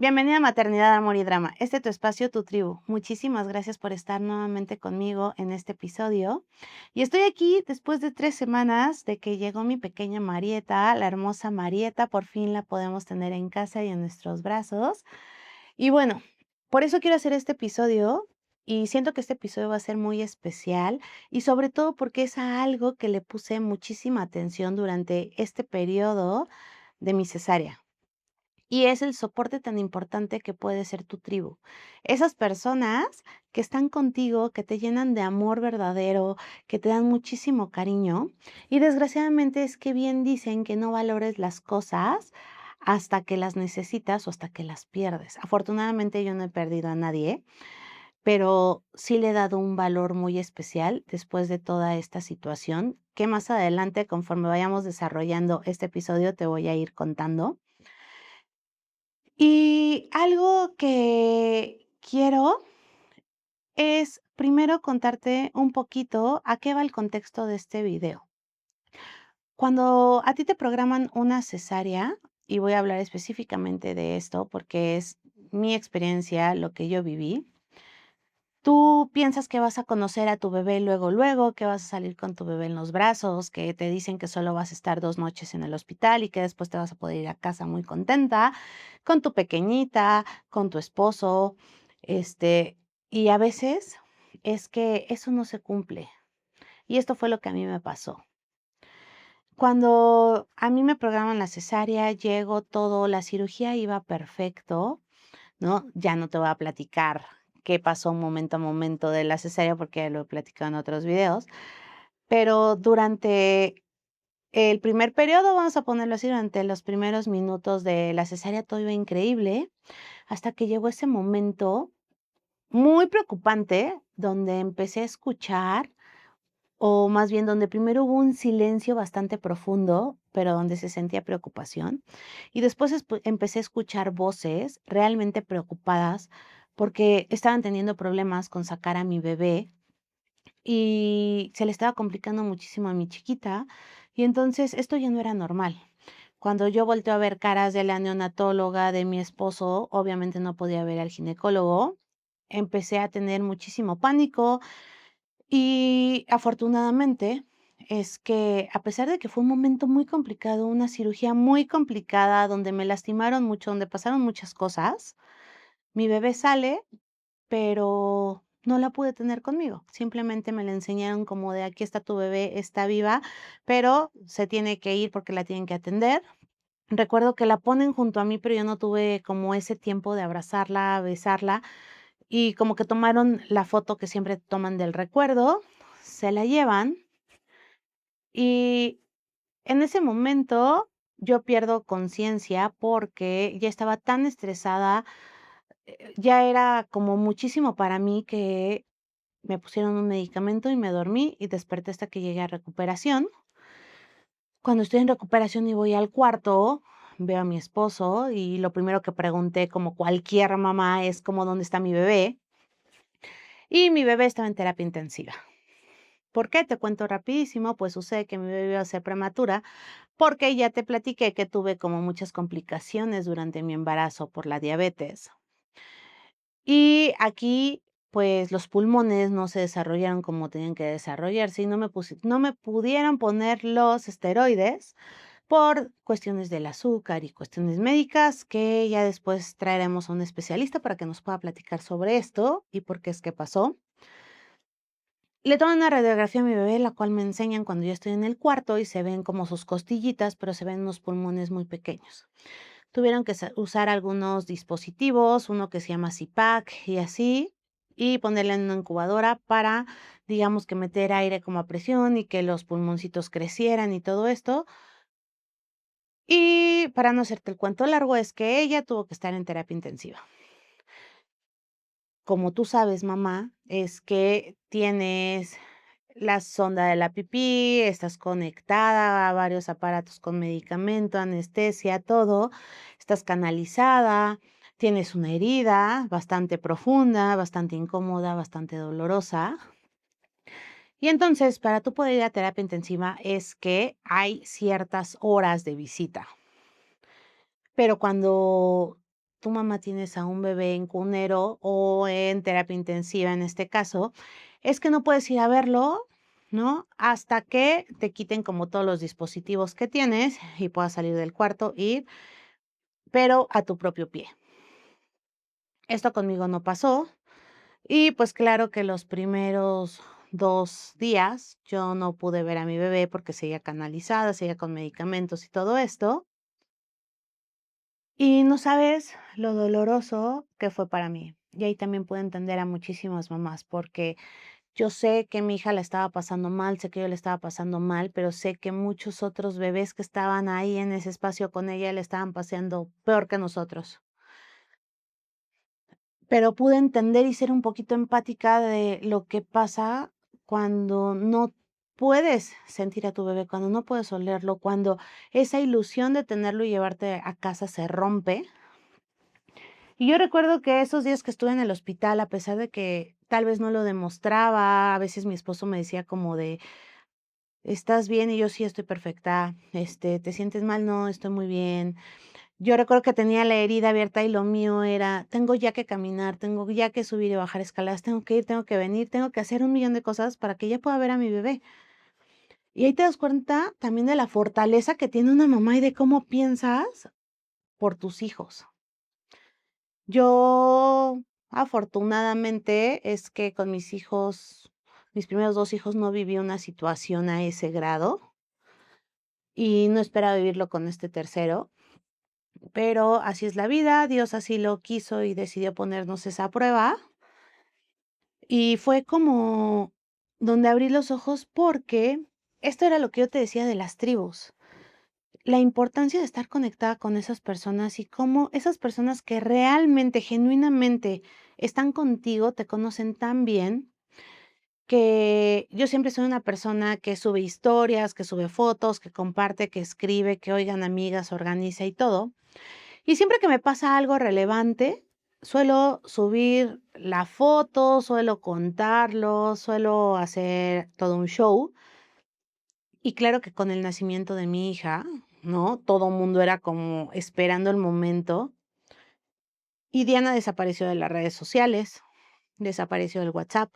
Bienvenida a Maternidad, Amor y Drama. Este es tu espacio, tu tribu. Muchísimas gracias por estar nuevamente conmigo en este episodio. Y estoy aquí después de 3 semanas de que llegó mi pequeña Marieta, la hermosa Marieta. Por fin la podemos tener en casa y en nuestros brazos. Y bueno, por eso quiero hacer este episodio y siento que este episodio va a ser muy especial y sobre todo porque es a algo que le puse muchísima atención durante este periodo de mi cesárea. Y es el soporte tan importante que puede ser tu tribu. Esas personas que están contigo, que te llenan de amor verdadero, que te dan muchísimo cariño. Y desgraciadamente es que bien dicen que no valores las cosas hasta que las necesitas o hasta que las pierdes. Afortunadamente yo no he perdido a nadie, pero sí le he dado un valor muy especial después de toda esta situación, que más adelante, conforme vayamos desarrollando este episodio, te voy a ir contando. Y algo que quiero es primero contarte un poquito a qué va el contexto de este video. Cuando a ti te programan una cesárea, y voy a hablar específicamente de esto porque es mi experiencia, lo que yo viví. Tú piensas que vas a conocer a tu bebé luego, luego, que vas a salir con tu bebé en los brazos, que te dicen que solo vas a estar 2 noches en el hospital y que después te vas a poder ir a casa muy contenta con tu pequeñita, con tu esposo, y a veces es que eso no se cumple. Y esto fue lo que a mí me pasó. Cuando a mí me programan la cesárea, llego, todo, la cirugía iba perfecto, ¿no? Ya no te voy a platicar qué pasó momento a momento de la cesárea, porque ya lo he platicado en otros videos, pero durante el primer periodo, vamos a ponerlo así, durante los primeros minutos de la cesárea, todo iba increíble, hasta que llegó ese momento muy preocupante, donde empecé a escuchar, o más bien donde primero hubo un silencio bastante profundo, pero donde se sentía preocupación. Y después empecé a escuchar voces realmente preocupadas porque estaban teniendo problemas con sacar a mi bebé y se le estaba complicando muchísimo a mi chiquita. Y entonces esto ya no era normal. Cuando yo volteo a ver caras de la neonatóloga, de mi esposo, obviamente no podía ver al ginecólogo. Empecé a tener muchísimo pánico, y afortunadamente es que, a pesar de que fue un momento muy complicado, una cirugía muy complicada, donde me lastimaron mucho, donde pasaron muchas cosas, mi bebé sale, pero no la pude tener conmigo. Simplemente me la enseñaron como de: "Aquí está tu bebé, está viva, pero se tiene que ir porque la tienen que atender". Recuerdo que la ponen junto a mí, pero yo no tuve como ese tiempo de abrazarla, besarla, y como que tomaron la foto que siempre toman del recuerdo, se la llevan, y en ese momento yo pierdo conciencia porque ya estaba tan estresada, ya era como muchísimo para mí que me pusieron un medicamento y me dormí y desperté hasta que llegué a recuperación. Cuando estoy en recuperación y voy al cuarto, veo a mi esposo y lo primero que pregunté, como cualquier mamá, es como: "¿Dónde está mi bebé?". Y mi bebé estaba en terapia intensiva. ¿Por qué? Te cuento rapidísimo, pues sucede que mi bebé iba a ser prematura, porque ya te platiqué que tuve como muchas complicaciones durante mi embarazo por la diabetes. Y aquí, pues los pulmones no se desarrollaron como tenían que desarrollarse y no me pudieron poner los esteroides por cuestiones del azúcar y cuestiones médicas, que ya después traeremos a un especialista para que nos pueda platicar sobre esto y por qué es que pasó. Le toman una radiografía a mi bebé, la cual me enseñan cuando yo estoy en el cuarto y se ven como sus costillitas, pero se ven unos pulmones muy pequeños. Tuvieron que usar algunos dispositivos, uno que se llama CPAP y así, y ponerla en una incubadora para, digamos, que meter aire como a presión y que los pulmoncitos crecieran y todo esto. Y para no hacerte el cuento largo, es que ella tuvo que estar en terapia intensiva. Como tú sabes, mamá, es que tienes la sonda de la pipí, estás conectada a varios aparatos con medicamento, anestesia, todo, estás canalizada, tienes una herida bastante profunda, bastante incómoda, bastante dolorosa. Y entonces, para tú poder ir a terapia intensiva es que hay ciertas horas de visita. Pero cuando tu mamá tienes a un bebé en cunero o en terapia intensiva en este caso, es que no puedes ir a verlo, ¿no? Hasta que te quiten como todos los dispositivos que tienes y puedas salir del cuarto, ir, pero a tu propio pie. Esto conmigo no pasó y, pues, claro que los primeros 2 días yo no pude ver a mi bebé porque seguía canalizada, seguía con medicamentos y todo esto. Y no sabes lo doloroso que fue para mí. Y ahí también pude entender a muchísimas mamás, porque yo sé que mi hija la estaba pasando mal, sé que yo la estaba pasando mal, pero sé que muchos otros bebés que estaban ahí en ese espacio con ella le estaban pasando peor que nosotros. Pero pude entender y ser un poquito empática de lo que pasa cuando no puedes sentir a tu bebé, cuando no puedes olerlo, cuando esa ilusión de tenerlo y llevarte a casa se rompe. Y yo recuerdo que esos días que estuve en el hospital, a pesar de que tal vez no lo demostraba, a veces mi esposo me decía como de: "¿Estás bien?", y yo: "Sí, estoy perfecta", "¿Te sientes mal?", "No, estoy muy bien". Yo recuerdo que tenía la herida abierta y lo mío era: "Tengo ya que caminar, tengo ya que subir y bajar escaleras, tengo que ir, tengo que venir, tengo que hacer un millón de cosas para que ya pueda ver a mi bebé". Y ahí te das cuenta también de la fortaleza que tiene una mamá y de cómo piensas por tus hijos. Yo, afortunadamente, es que con mis hijos, mis primeros 2 hijos, no viví una situación a ese grado, y no esperaba vivirlo con este tercero, pero así es la vida, Dios así lo quiso y decidió ponernos esa prueba, y fue como donde abrí los ojos, porque esto era lo que yo te decía de las tribus. La importancia de estar conectada con esas personas y cómo esas personas que realmente, genuinamente están contigo, te conocen tan bien, que yo siempre soy una persona que sube historias, que sube fotos, que comparte, que escribe, que oigan amigas, organiza y todo. Y siempre que me pasa algo relevante, suelo subir la foto, suelo contarlo, suelo hacer todo un show. Y claro que con el nacimiento de mi hija, ¿no? Todo mundo era como esperando el momento. Y Diana desapareció de las redes sociales, desapareció del WhatsApp,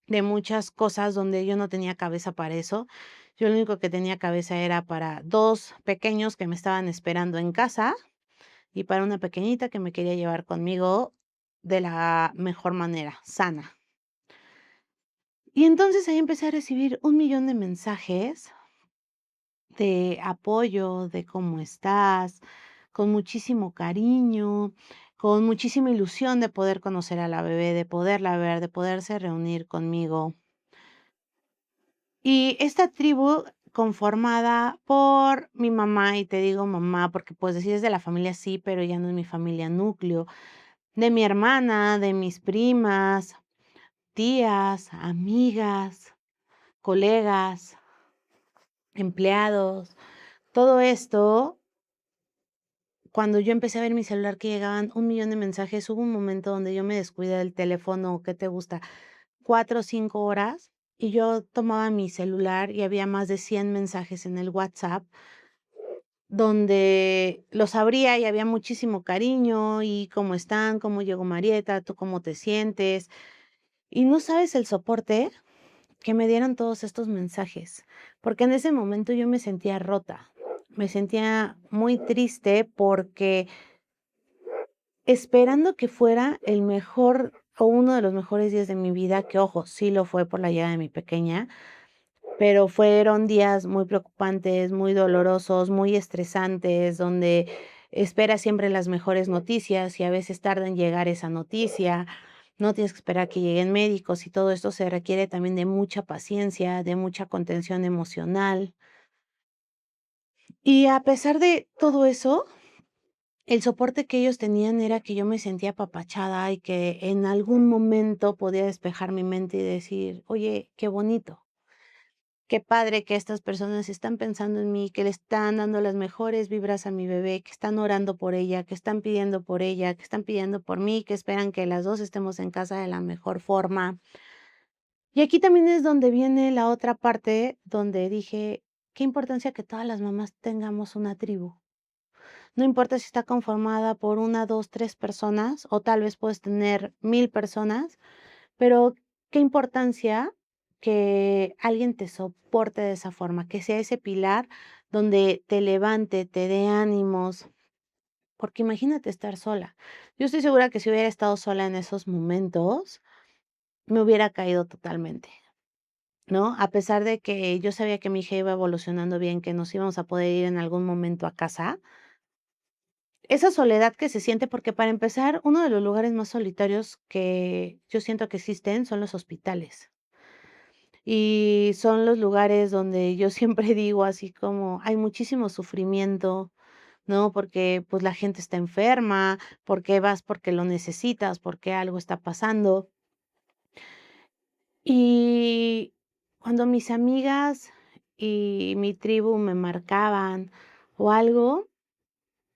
de muchas cosas donde yo no tenía cabeza para eso. Yo lo único que tenía cabeza era para 2 pequeños que me estaban esperando en casa y para una pequeñita que me quería llevar conmigo de la mejor manera, sana. Y entonces ahí empecé a recibir un millón de mensajes de apoyo, de cómo estás, con muchísimo cariño, con muchísima ilusión de poder conocer a la bebé, de poderla ver, de poderse reunir conmigo. Y esta tribu conformada por mi mamá, y te digo mamá, porque puedes decir es de la familia, sí, pero ya no es mi familia núcleo, de mi hermana, de mis primas, tías, amigas, colegas, empleados, todo esto. Cuando yo empecé a ver mi celular que llegaban un millón de mensajes, hubo un momento donde yo me descuidé del teléfono, ¿qué te gusta? 4 o 5 horas, y yo tomaba mi celular y había más de 100 mensajes en el WhatsApp, donde los abría y había muchísimo cariño, y cómo están, cómo llegó Marieta, tú cómo te sientes, y no sabes el soporte que me dieron todos estos mensajes, porque en ese momento yo me sentía rota, me sentía muy triste porque esperando que fuera el mejor o uno de los mejores días de mi vida, que ojo, sí lo fue por la llegada de mi pequeña, pero fueron días muy preocupantes, muy dolorosos, muy estresantes, donde esperas siempre las mejores noticias y a veces tarda en llegar esa noticia. No tienes que esperar que lleguen médicos y todo esto se requiere también de mucha paciencia, de mucha contención emocional. Y a pesar de todo eso, el soporte que ellos tenían era que yo me sentía apapachada y que en algún momento podía despejar mi mente y decir: "Oye, qué bonito, qué padre que estas personas están pensando en mí, que le están dando las mejores vibras a mi bebé, que están orando por ella, que están pidiendo por ella, que están pidiendo por mí, que esperan que las 2 estemos en casa de la mejor forma". Y aquí también es donde viene la otra parte donde dije: "Qué importancia que todas las mamás tengamos una tribu". No importa si está conformada por una, 2, 3 personas, o tal vez puedes tener 1000 personas, pero qué importancia que alguien te soporte de esa forma, que sea ese pilar donde te levante, te dé ánimos, porque imagínate estar sola. Yo estoy segura que si hubiera estado sola en esos momentos, me hubiera caído totalmente, ¿no? A pesar de que yo sabía que mi hija iba evolucionando bien, que nos íbamos a poder ir en algún momento a casa, esa soledad que se siente, porque para empezar, uno de los lugares más solitarios que yo siento que existen son los hospitales. Y son los lugares donde yo siempre digo así como hay muchísimo sufrimiento, ¿no? Porque, pues, la gente está enferma, porque vas porque lo necesitas, porque algo está pasando. Y cuando mis amigas y mi tribu me marcaban o algo,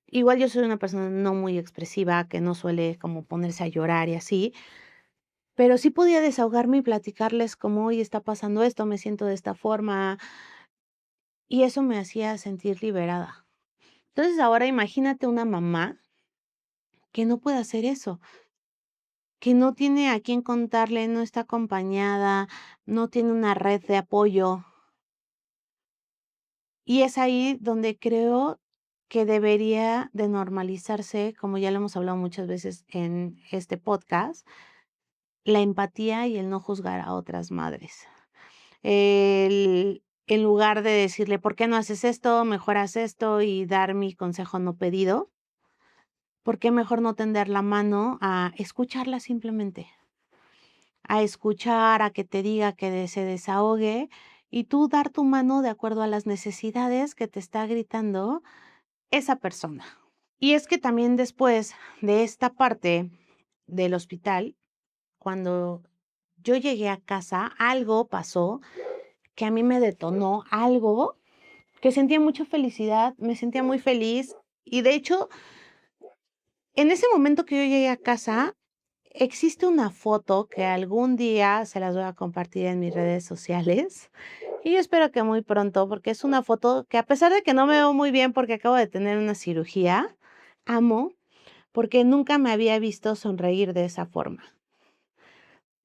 igual yo soy una persona no muy expresiva, que no suele como ponerse a llorar y así, pero sí podía desahogarme y platicarles como: "Oye, está pasando esto, me siento de esta forma", y eso me hacía sentir liberada. Entonces, ahora imagínate una mamá que no puede hacer eso, que no tiene a quién contarle, no está acompañada, no tiene una red de apoyo. Y es ahí donde creo que debería de normalizarse, como ya lo hemos hablado muchas veces en este podcast, la empatía y el no juzgar a otras madres. En lugar de decirle: "¿Por qué no haces esto? Mejor haz esto", y dar mi consejo no pedido, ¿por qué mejor no tender la mano a escucharla simplemente? A escuchar, a que te diga, que se desahogue, y tú dar tu mano de acuerdo a las necesidades que te está gritando esa persona. Y es que también después de esta parte del hospital, cuando yo llegué a casa, algo pasó que a mí me detonó algo que sentía mucha felicidad, me sentía muy feliz y de hecho, en ese momento que yo llegué a casa, existe una foto que algún día se las voy a compartir en mis redes sociales y yo espero que muy pronto, porque es una foto que a pesar de que no me veo muy bien porque acabo de tener una cirugía, amo, porque nunca me había visto sonreír de esa forma.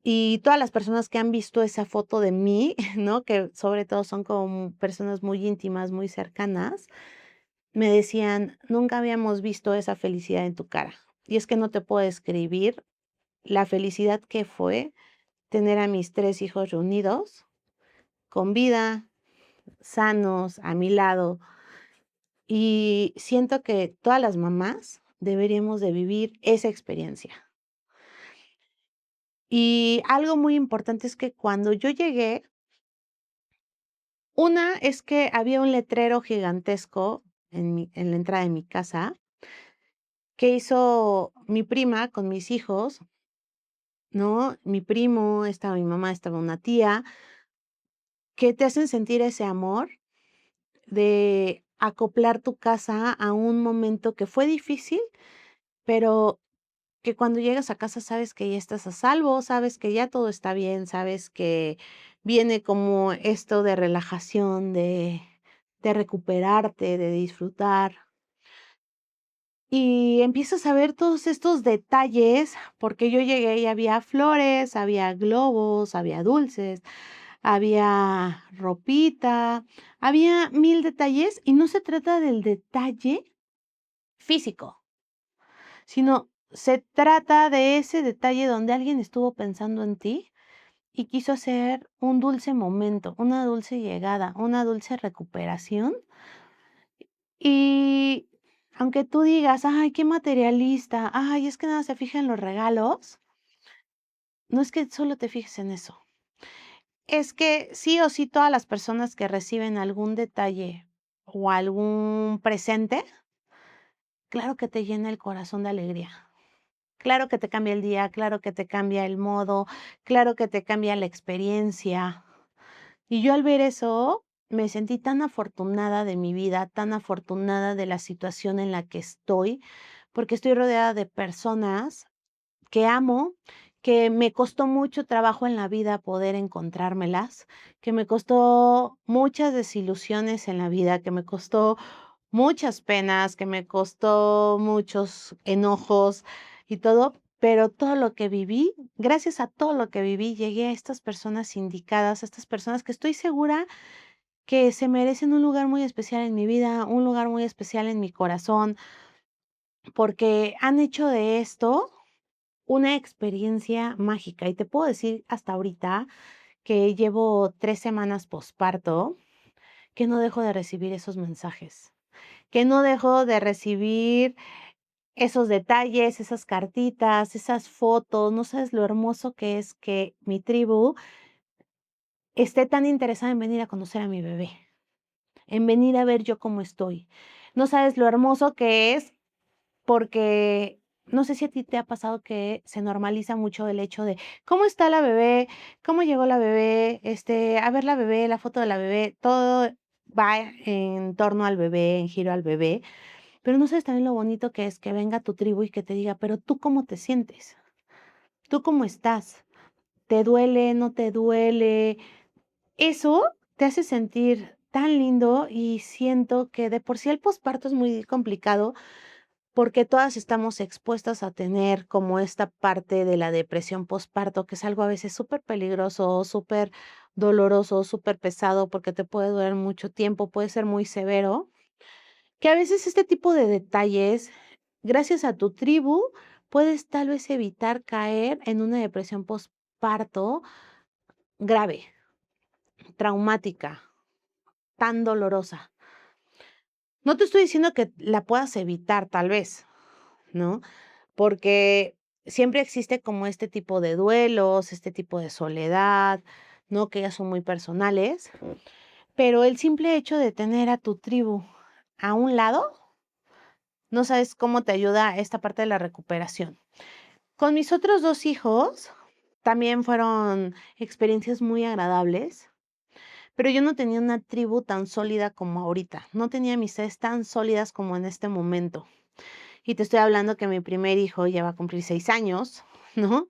Y todas las personas que han visto esa foto de mí, ¿no? Que sobre todo son como personas muy íntimas, muy cercanas, me decían: "Nunca habíamos visto esa felicidad en tu cara". Y es que no te puedo describir la felicidad que fue tener a mis 3 hijos reunidos, con vida, sanos, a mi lado. Y siento que todas las mamás deberíamos de vivir esa experiencia. Y algo muy importante es que cuando yo llegué, una es que había un letrero gigantesco en la entrada de mi casa, que hizo mi prima con mis hijos, ¿no? Mi primo, estaba mi mamá, estaba una tía, que te hacen sentir ese amor de acoplar tu casa a un momento que fue difícil, pero que cuando llegas a casa sabes que ya estás a salvo, sabes que ya todo está bien, sabes que viene como esto de relajación, de recuperarte, de disfrutar. Y empiezas a ver todos estos detalles, porque yo llegué y había flores, había globos, había dulces, había ropita, había 1000 detalles, y no se trata del detalle físico, sino se trata de ese detalle donde alguien estuvo pensando en ti y quiso hacer un dulce momento, una dulce llegada, una dulce recuperación. Y aunque tú digas: "Ay, qué materialista, ay, es que nada se fija en los regalos", no es que solo te fijes en eso, es que sí o sí todas las personas que reciben algún detalle o algún presente, claro que te llena el corazón de alegría. Claro que te cambia el día, claro que te cambia el modo, claro que te cambia la experiencia. Y yo al ver eso, me sentí tan afortunada de mi vida, tan afortunada de la situación en la que estoy, porque estoy rodeada de personas que amo, que me costó mucho trabajo en la vida poder encontrármelas, que me costó muchas desilusiones en la vida, que me costó muchas penas, que me costó muchos enojos y todo, pero todo lo que viví, gracias a todo lo que viví, llegué a estas personas indicadas, a estas personas que estoy segura que se merecen un lugar muy especial en mi vida, un lugar muy especial en mi corazón, porque han hecho de esto una experiencia mágica. Y te puedo decir hasta ahorita que llevo 3 semanas posparto, que no dejo de recibir esos mensajes, que no dejo de recibir esos detalles, esas cartitas, esas fotos. No sabes lo hermoso que es que mi tribu esté tan interesada en venir a conocer a mi bebé, en venir a ver yo cómo estoy. No sabes lo hermoso que es, porque no sé si a ti te ha pasado que se normaliza mucho el hecho de cómo está la bebé, cómo llegó la bebé, a ver la bebé, la foto de la bebé, todo va en torno al bebé, en giro al bebé, pero no sabes también lo bonito que es que venga tu tribu y que te diga, pero ¿tú cómo te sientes? ¿Tú cómo estás? ¿Te duele? ¿No te duele? Eso te hace sentir tan lindo y siento que de por sí el posparto es muy complicado porque todas estamos expuestas a tener como esta parte de la depresión posparto, que es algo a veces súper peligroso, súper doloroso, súper pesado, porque te puede durar mucho tiempo, puede ser muy severo, que a veces este tipo de detalles, gracias a tu tribu, puedes tal vez evitar caer en una depresión posparto grave, traumática, tan dolorosa. No te estoy diciendo que la puedas evitar, tal vez, ¿no? Porque siempre existe como este tipo de duelos, este tipo de soledad, ¿no? Que ya son muy personales, pero el simple hecho de tener a tu tribu a un lado, no sabes cómo te ayuda esta parte de la recuperación. Con mis otros 2 hijos también fueron experiencias muy agradables, pero yo no tenía una tribu tan sólida como ahorita, no tenía amistades tan sólidas como en este momento. Y te estoy hablando que mi primer hijo ya va a cumplir 6 años, ¿no?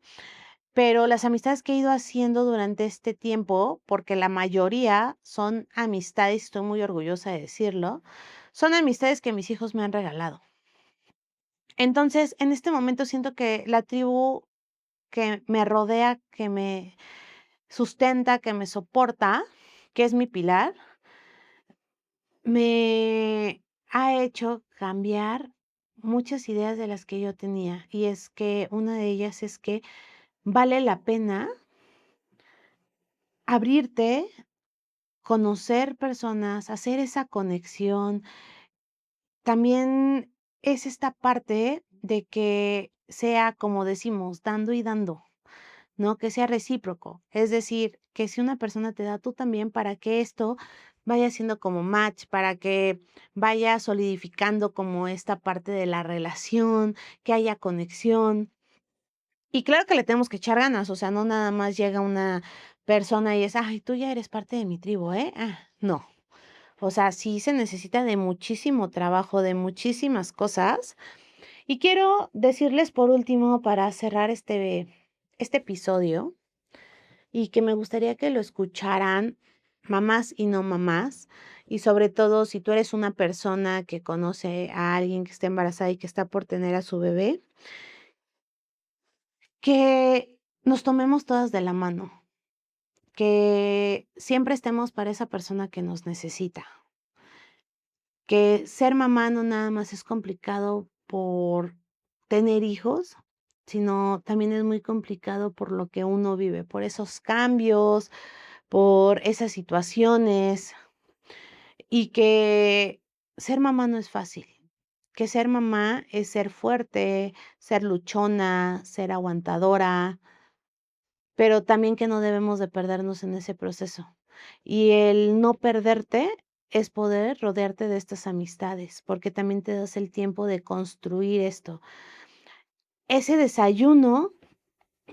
Pero las amistades que he ido haciendo durante este tiempo, porque la mayoría son amistades, estoy muy orgullosa de decirlo, son amistades que mis hijos me han regalado. Entonces, en este momento siento que la tribu que me rodea, que me sustenta, que me soporta, que es mi pilar, me ha hecho cambiar muchas ideas de las que yo tenía. Y es que una de ellas es que vale la pena abrirte, conocer personas, hacer esa conexión. También es esta parte de que sea, como decimos, dando y dando, ¿no? Que sea recíproco. Es decir, que si una persona te da, tú también, para que esto vaya siendo como match, para que vaya solidificando como esta parte de la relación, que haya conexión. Y claro que le tenemos que echar ganas, o sea, no nada más llega una persona y es, ay, tú ya eres parte de mi tribu, ¿eh? Ah, no. O sea, sí se necesita de muchísimo trabajo, de muchísimas cosas. Y quiero decirles por último, para cerrar este episodio, y que me gustaría que lo escucharan mamás y no mamás, y sobre todo si tú eres una persona que conoce a alguien que está embarazada y que está por tener a su bebé, que nos tomemos todas de la mano, que siempre estemos para esa persona que nos necesita, que ser mamá no nada más es complicado por tener hijos, sino también es muy complicado por lo que uno vive, por esos cambios, por esas situaciones, y que ser mamá no es fácil, que ser mamá es ser fuerte, ser luchona, ser aguantadora, pero también que no debemos de perdernos en ese proceso. Y el no perderte es poder rodearte de estas amistades, porque también te das el tiempo de construir esto. Ese desayuno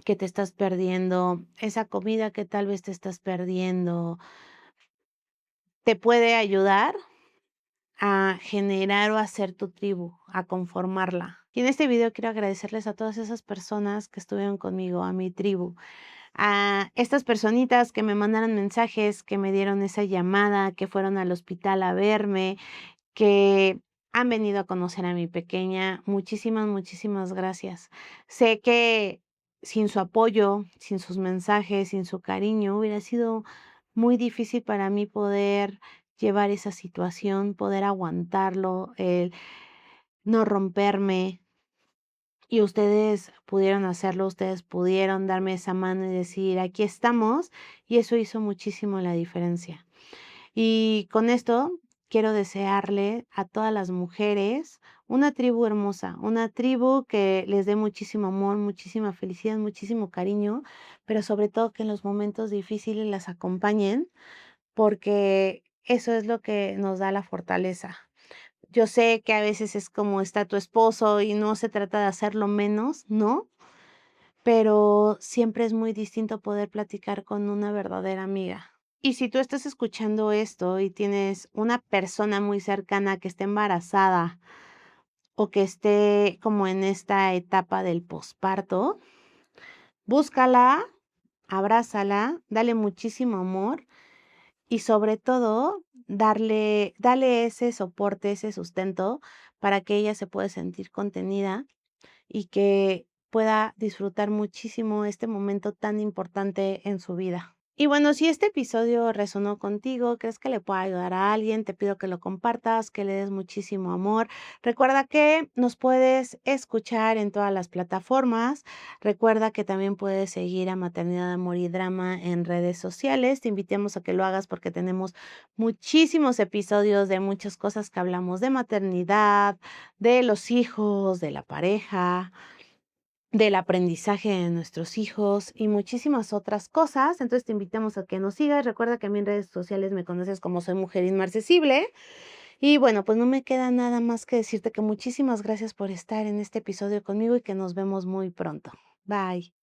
que te estás perdiendo, esa comida que tal vez te estás perdiendo, te puede ayudar a generar o hacer tu tribu, a conformarla. Y en este video quiero agradecerles a todas esas personas que estuvieron conmigo, a mi tribu, a estas personitas que me mandaron mensajes, que me dieron esa llamada, que fueron al hospital a verme, que han venido a conocer a mi pequeña. Muchísimas, muchísimas gracias. Sé que sin su apoyo, sin sus mensajes, sin su cariño, hubiera sido muy difícil para mí poder llevar esa situación, poder aguantarlo, el no romperme. Y ustedes pudieron hacerlo, ustedes pudieron darme esa mano y decir: "Aquí estamos", y eso hizo muchísimo la diferencia. Y con esto quiero desearle a todas las mujeres una tribu hermosa, una tribu que les dé muchísimo amor, muchísima felicidad, muchísimo cariño, pero sobre todo que en los momentos difíciles las acompañen, porque eso es lo que nos da la fortaleza. Yo sé que a veces es como está tu esposo y no se trata de hacerlo menos, ¿no? Pero siempre es muy distinto poder platicar con una verdadera amiga. Y si tú estás escuchando esto y tienes una persona muy cercana que esté embarazada o que esté como en esta etapa del posparto, búscala, abrázala, dale muchísimo amor y sobre todo dale ese soporte, ese sustento para que ella se pueda sentir contenida y que pueda disfrutar muchísimo este momento tan importante en su vida. Y bueno, si este episodio resonó contigo, crees que le pueda ayudar a alguien, te pido que lo compartas, que le des muchísimo amor. Recuerda que nos puedes escuchar en todas las plataformas. Recuerda que también puedes seguir a Maternidad, Amor y Drama en redes sociales. Te invitamos a que lo hagas porque tenemos muchísimos episodios de muchas cosas que hablamos de maternidad, de los hijos, de la pareja, del aprendizaje de nuestros hijos y muchísimas otras cosas. Entonces te invitamos a que nos sigas. Recuerda que a mí en redes sociales me conoces como Soy Mujer Inmarcesible. Y bueno, pues no me queda nada más que decirte que muchísimas gracias por estar en este episodio conmigo y que nos vemos muy pronto. Bye.